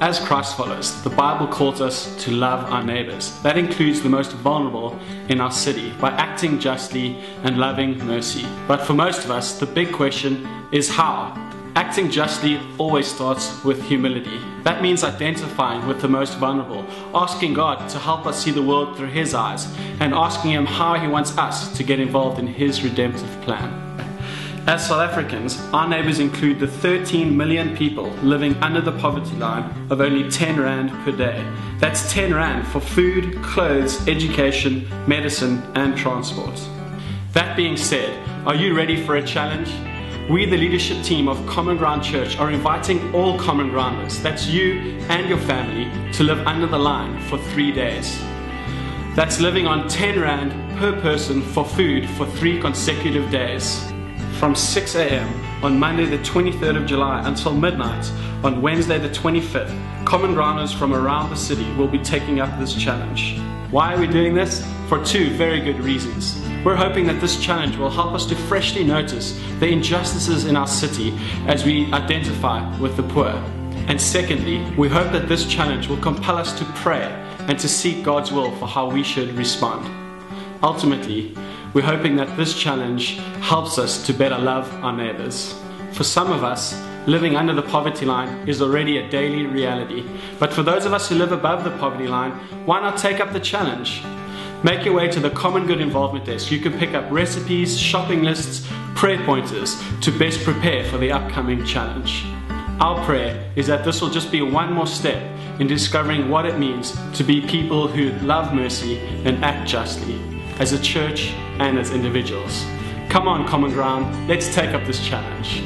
As Christ followers, the Bible calls us to love our neighbors. That includes the most vulnerable in our city by acting justly and loving mercy. But for most of us, the big question is how? Acting justly always starts with humility. That means identifying with the most vulnerable, asking God to help us see the world through His eyes, and asking Him how He wants us to get involved in His redemptive plan. As South Africans, our neighbours include the 13 million people living under the poverty line of only 10 Rand per day. That's 10 Rand for food, clothes, education, medicine and transport. That being said, are you ready for a challenge? We, the leadership team of Common Ground Church, are inviting all Common Grounders, that's you and your family, to live under the line for 3 days. That's living on 10 Rand per person for food for 3 consecutive days. From 6 a.m. on Monday the 23rd of July until midnight on Wednesday the 25th, Common Grounders from around the city will be taking up this challenge. Why are we doing this? For 2 very good reasons. We're hoping that this challenge will help us to freshly notice the injustices in our city as we identify with the poor. And secondly, we hope that this challenge will compel us to pray and to seek God's will for how we should respond. Ultimately, we're hoping that this challenge helps us to better love our neighbors. For some of us, living under the poverty line is already a daily reality. But for those of us who live above the poverty line, why not take up the challenge? Make your way to the Common Good Involvement Desk. You can pick up recipes, shopping lists, prayer pointers to best prepare for the upcoming challenge. Our prayer is that this will just be one more step in discovering what it means to be people who love mercy and act justly, as a church and as individuals. Come on, Common Ground, let's take up this challenge.